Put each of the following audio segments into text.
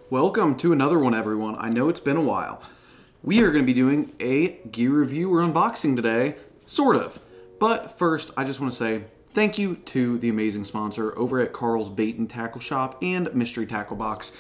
Welcome to another one, everyone. I know it's been a while. We are going to be doing a gear review or unboxing today, sort of. But first, I just want to say thank you to the amazing sponsor over at Carl's Bait and Tackle Shop and Mystery Tackle Box.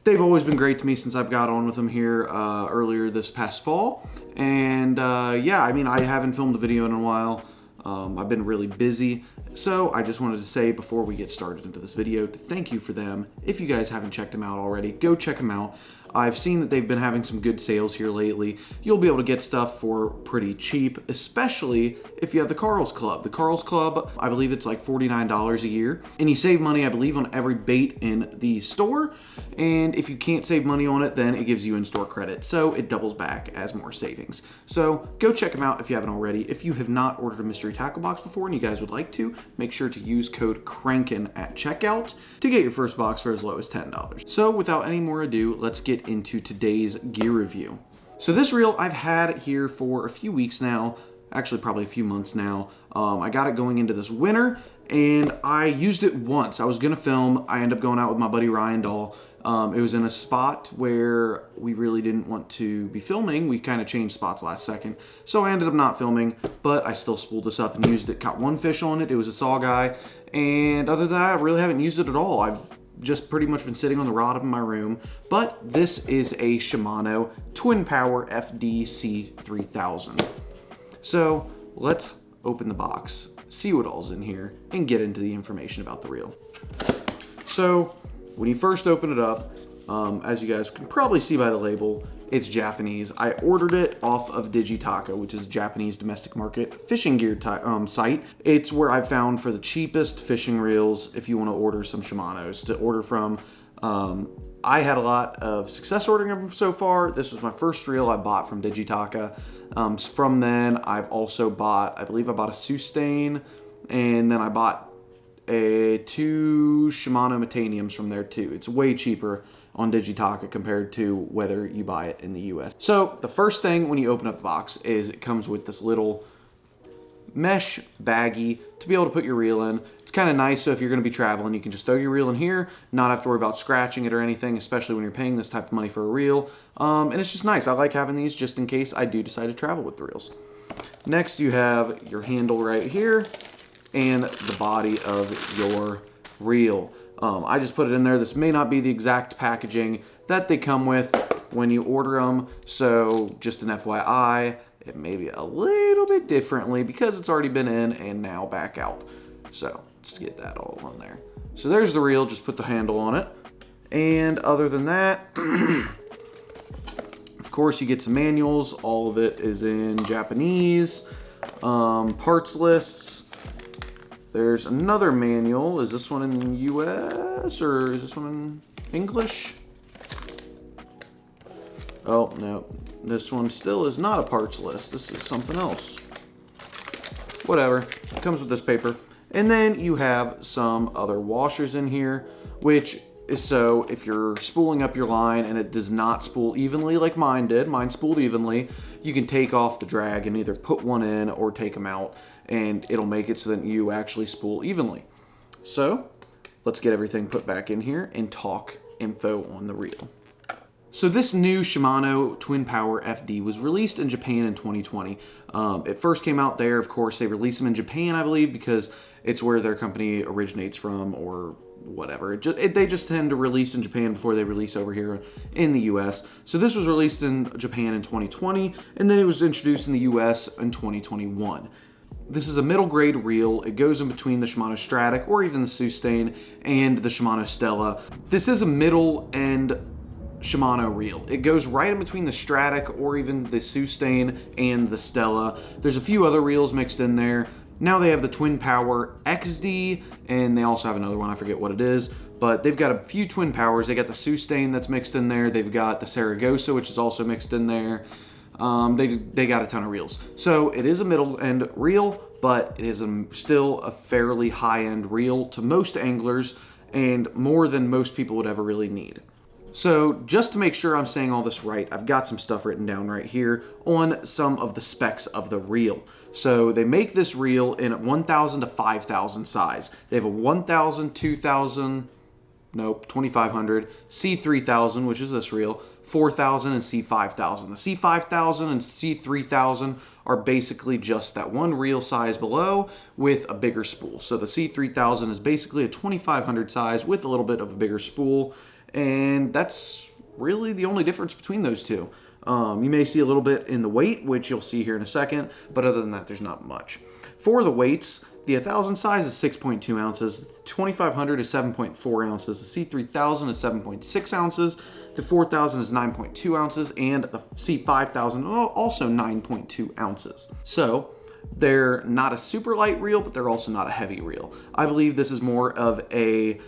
They've always been great to me since I've got on with them here earlier this past fall. And yeah, I mean, I haven't filmed a video in a while. I've been really busy, so I just wanted to say before we get started into this video to thank you for them. If you guys haven't checked them out already, go check them out. I've seen that they've been having some good sales here lately. You'll be able to get stuff for pretty cheap, especially if you have the Carl's Club. The Carl's Club, I believe it's like $49 a year, and you save money, I believe, on every bait in the store. And if you can't save money on it, then it gives you in-store credit, so it doubles back as more savings. So go check them out if you haven't already. If you have not ordered a mystery tackle box before and you guys would like to, make sure to use code KRANKEN at checkout to get your first box for as low as $10. So without any more ado, let's get into today's gear review. So this reel I've had here for a few weeks now, actually probably a few months now. I got it going into this winter and I used it once. I was gonna film. I ended up going out with my buddy Ryan Dahl. It was in a spot where we really didn't want to be filming. We kind of changed spots last second. So I ended up not filming, but I still spooled this up and used it. Caught one fish on it. It was a saw guy. And other than that, I really haven't used it at all. I've just pretty much been sitting on the rod up in my room. But this is a Shimano Twin Power FD C3000. So let's open the box, see what all's in here, and get into the information about the reel. So when you first open it up, as you guys can probably see by the label, it's Japanese. I ordered it off of Digitaka, which is a Japanese domestic market fishing gear site. It's where I've found for the cheapest fishing reels if you want to order some Shimanos to order from. I had a lot of success ordering them so far. This was my first reel I bought from Digitaka. From then, I've also bought, I believe I bought a Sustain, and then I bought two Shimano Metaniums from there too. It's way cheaper on Digitaka compared to whether you buy it in the US. So the first thing when you open up the box is it comes with this little mesh baggie to be able to put your reel in. It's kind of nice, so if you're going to be traveling, you can just throw your reel in here, not have to worry about scratching it or anything, especially when you're paying this type of money for a reel. And it's just nice. I like having these just in case I do decide to travel with the reels. Next, you have your handle right here and the body of your reel. I just put it in there. This may not be the exact packaging that they come with when you order them, so just an FYI, it may be a little bit differently because it's already been in and now back out. So let's get that all on there. So there's the reel, just put the handle on it. And other than that, of course you get some manuals. All of it is in Japanese. Parts lists. There's another manual. Is this one in US or is this one in English? Oh, no. This one still is not a parts list. This is something else. Whatever. It comes with this paper. And then you have some other washers in here, which is so if you're spooling up your line and it does not spool evenly like mine did, mine spooled evenly, you can take off the drag and either put one in or take them out, and it'll make it so that you actually spool evenly. So let's get everything put back in here and talk info on the reel. So this new Shimano Twin Power FD was released in Japan in 2020. It first came out there, of course, they released them in Japan, I believe, because it's where their company originates from or whatever. They just tend to release in Japan before they release over here in the US. So this was released in Japan in 2020, and then it was introduced in the US in 2021. This is a middle grade reel. It goes in between the Shimano Stratic or even the Sustain and the Shimano Stella. This is a middle end Shimano reel. It goes right in between the Stratic or even the Sustain and the Stella. There's a few other reels mixed in there. Now they have the Twin Power XD, and they also have another one, I forget what it is, but they've got a few Twin Powers. They got the Sustain that's mixed in there. They've got the Saragossa, which is also mixed in there. They got a ton of reels. So it is a middle end reel, but it is still a fairly high end reel to most anglers and more than most people would ever really need. So just to make sure I'm saying all this right, I've got some stuff written down right here on some of the specs of the reel. So they make this reel in 1,000 to 5,000 size. They have a 1,000, 2,000, nope, 2500, C3000, which is this reel, 4000, and C5000. The C5000 and C3000 are basically just that one reel size below with a bigger spool. So the C3000 is basically a 2500 size with a little bit of a bigger spool, and that's really the only difference between those two. You may see a little bit in the weight, which you'll see here in a second, but other than that, there's not much. For the weights, the 1000 size is 6.2 ounces, the 2500 is 7.4 ounces, the C3000 is 7.6 ounces, the 4000 is 9.2 ounces, and the C5000 also 9.2 ounces. So they're not a super light reel, but they're also not a heavy reel. I believe this is more of a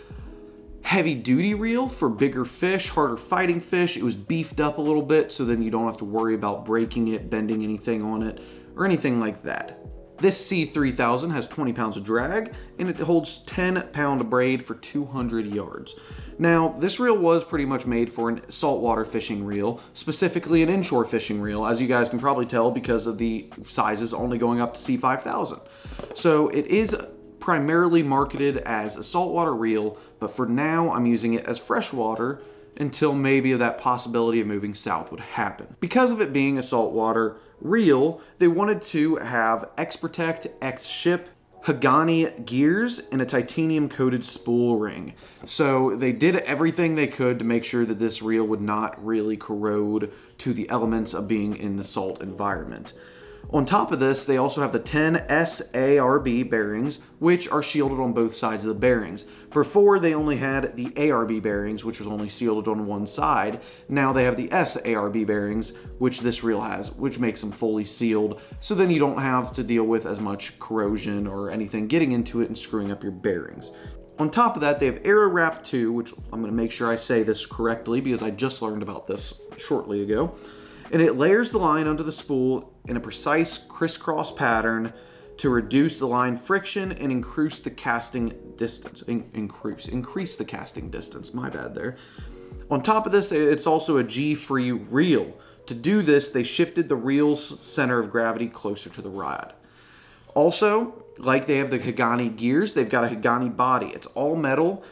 heavy duty reel for bigger fish, harder fighting fish. It was beefed up a little bit so then you don't have to worry about breaking it, bending anything on it, or anything like that. This C3000 has 20 pounds of drag, and it holds 10-pound braid for 200 yards. Now, this reel was pretty much made for a saltwater fishing reel, specifically an inshore fishing reel, as you guys can probably tell because of the sizes only going up to C5000. So it is primarily marketed as a saltwater reel, but for now I'm using it as freshwater until maybe that possibility of moving south would happen. Because of it being a saltwater reel, they wanted to have X-Protect, X-Ship, Hagani gears, and a titanium coated spool ring. So they did everything they could to make sure that this reel would not really corrode to the elements of being in the salt environment. On top of this, they also have the 10 SARB bearings, which are shielded on both sides of the bearings. Before, they only had the ARB bearings, which was only shielded on one side. Now they have the SARB bearings, which this reel has, which makes them fully sealed, so then you don't have to deal with as much corrosion or anything getting into it and screwing up your bearings. On top of that, they have Aero Wrap 2, which I'm going to make sure I say this correctly because I just learned about this shortly ago. And it layers the line onto the spool in a precise crisscross pattern to reduce the line friction and increase the casting distance. Increase the casting distance, my bad there. On top of this, it's also a G-free reel. To do this, they shifted the reel's center of gravity closer to the rod. Also, like they have the Hagani gears, they've got a Hagani body. It's all metal,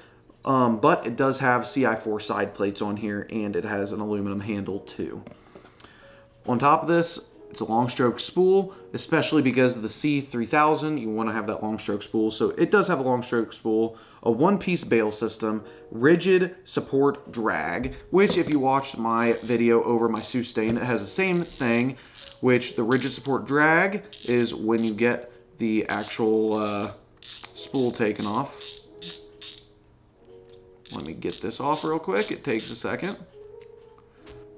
but it does have CI4 side plates on here, and it has an aluminum handle too. On top of this, it's a long stroke spool, especially because of the C3000, you want to have that long stroke spool. So it does have a long stroke spool, a one-piece bail system, rigid support drag, which if you watched my video over my sustain, it has the same thing, which the rigid support drag is when you get the actual spool taken off. Let me get this off real quick, it takes a second.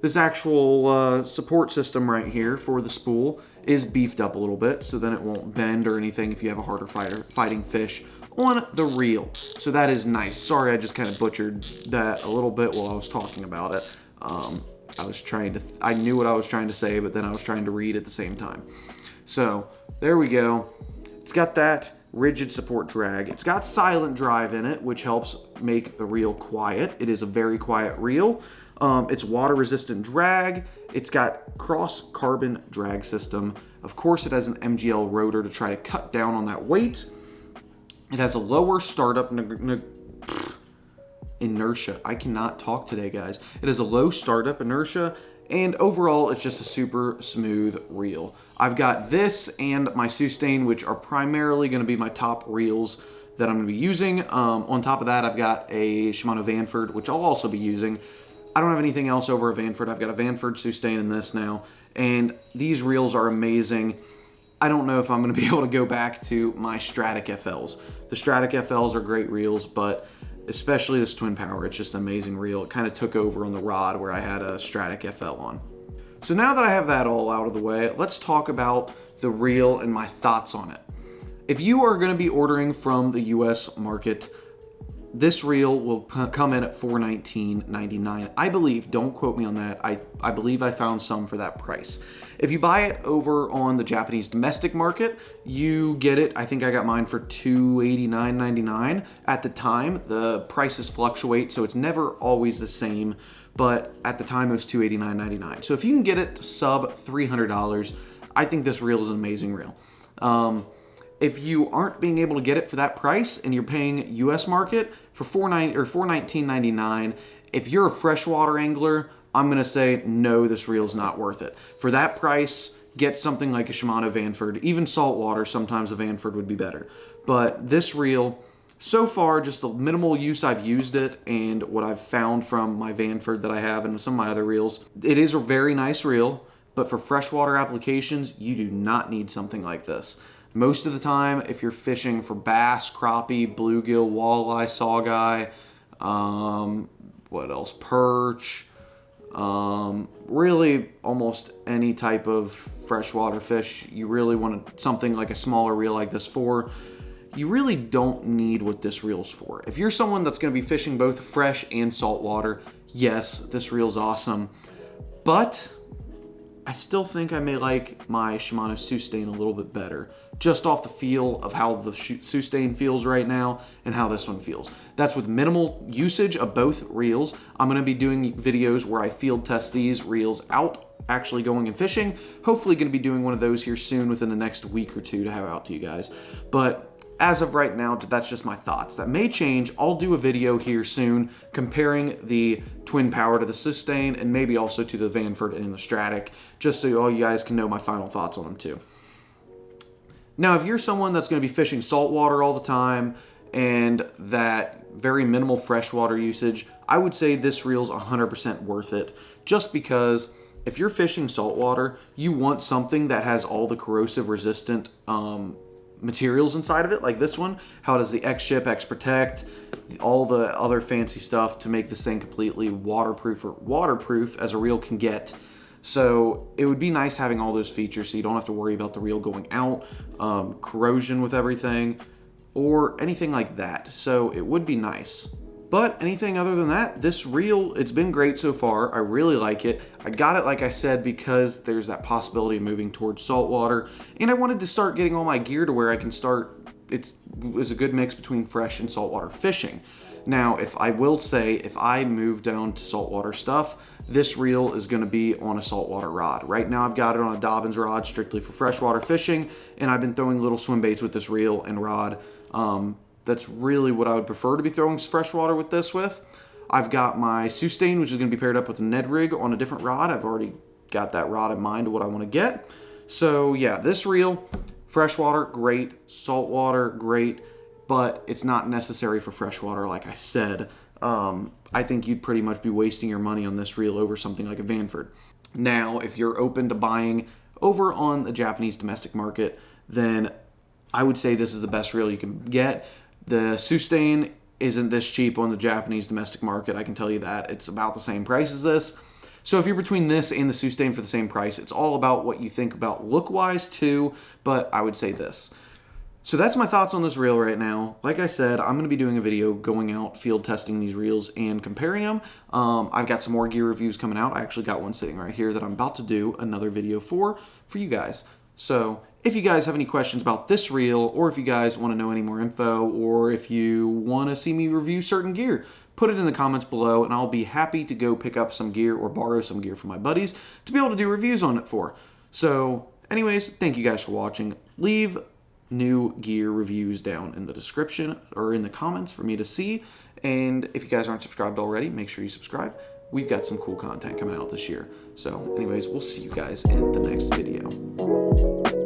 This actual support system right here for the spool is beefed up a little bit, so then it won't bend or anything if you have a harder fighting fish on the reel. So that is nice. Sorry, I just kind of butchered that a little bit while I was talking about it. I knew what I was trying to say, but then I was trying to read at the same time. So there we go. It's got that rigid support drag. It's got silent drive in it, which helps make the reel quiet. It is a very quiet reel. It's water resistant drag. It's got cross carbon drag system. Of course, it has an MGL rotor to try to cut down on that weight. It has a lower startup inertia. I cannot talk today, guys. It has a low startup inertia, and overall, it's just a super smooth reel. I've got this and my Sustain, which are primarily going to be my top reels that I'm going to be using. On top of that, I've got a Shimano Vanford, which I'll also be using. I don't have anything else over a Vanford. I've got a Vanford Sustain in this now, and these reels are amazing. I don't know if I'm going to be able to go back to my Stratic FLs. The Stratic FLs are great reels, but especially this Twin Power, it's just an amazing reel. It kind of took over on the rod where I had a Stratic FL on. So now that I have that all out of the way, let's talk about the reel and my thoughts on it. If you are going to be ordering from the US market, this reel will come in at $419.99. I believe, don't quote me on that, I believe I found some for that price. If you buy it over on the Japanese domestic market, you get it, I think I got mine for $289.99 at the time. The prices fluctuate, so it's never always the same, but at the time it was $289.99. So if you can get it sub $300, I think this reel is an amazing reel. if you aren't being able to get it for that price and you're paying US market for $419.99, if you're a freshwater angler, I'm gonna say no, this reel's not worth it. For that price, get something like a Shimano Vanford. Even saltwater, sometimes a Vanford would be better. But this reel, so far, just the minimal use I've used it and what I've found from my Vanford that I have and some of my other reels, it is a very nice reel, but for freshwater applications, you do not need something like this. Most of the time, if you're fishing for bass, crappie, bluegill, walleye, saugeye, what else, perch, really almost any type of freshwater fish, you really want something like a smaller reel like this for. You really don't need what this reel's for. If you're someone that's going to be fishing both fresh and saltwater, yes, this reel's awesome. But I still think I may like my Shimano Sustain a little bit better, just off the feel of how the Sustain feels right now and how this one feels. That's with minimal usage of both reels. I'm going to be doing videos where I field test these reels out, actually going and fishing. Hopefully going to be doing one of those here soon within the next week or two to have out to you guys. But as of right now, that's just my thoughts. That may change. I'll do a video here soon comparing the Twin Power to the Sustain and maybe also to the Vanford and the Stratic, just so all you guys can know my final thoughts on them too. Now, if you're someone that's going to be fishing saltwater all the time and that very minimal freshwater usage, I would say this reel's 100% worth it, just because if you're fishing saltwater, you want something that has all the corrosive resistant materials inside of it, like this one, how it has the X-Ship, X-Protect, all the other fancy stuff to make this thing completely waterproof as a reel can get. So it would be nice having all those features so you don't have to worry about the reel going out, corrosion with everything, or anything like that. So it would be nice. But anything other than that, this reel, it's been great so far. I really like it. I got it, like I said, because there's that possibility of moving towards saltwater. And I wanted to start getting all my gear to where I can start, it's a good mix between fresh and saltwater fishing. Now, if I will say, if I move down to saltwater stuff, this reel is gonna be on a saltwater rod. Right now I've got it on a Dobbins rod strictly for freshwater fishing, and I've been throwing little swim baits with this reel and rod. That's really what I would prefer to be throwing freshwater with this with. I've got my Sustain, which is going to be paired up with a Ned rig on a different rod. I've already got that rod in mind of what I want to get. So yeah, this reel, freshwater, great. Saltwater, great. But it's not necessary for freshwater, like I said. I think you'd pretty much be wasting your money on this reel over something like a Vanford. Now, if you're open to buying over on the Japanese domestic market, then I would say this is the best reel you can get. The Sustain isn't this cheap on the Japanese domestic market, I can tell you that. It's about the same price as this. So if you're between this and the Sustain for the same price, it's all about what you think about look-wise too, but I would say this. So that's my thoughts on this reel right now. Like I said, I'm going to be doing a video going out field testing these reels and comparing them. I've got some more gear reviews coming out. I actually got one sitting right here that I'm about to do another video for you guys. So if you guys have any questions about this reel, or if you guys want to know any more info, or if you want to see me review certain gear, put it in the comments below and I'll be happy to go pick up some gear or borrow some gear from my buddies to be able to do reviews on it for. So anyways, thank you guys for watching. Leave new gear reviews down in the description or in the comments for me to see. And if you guys aren't subscribed already, make sure you subscribe. We've got some cool content coming out this year. So anyways, we'll see you guys in the next video.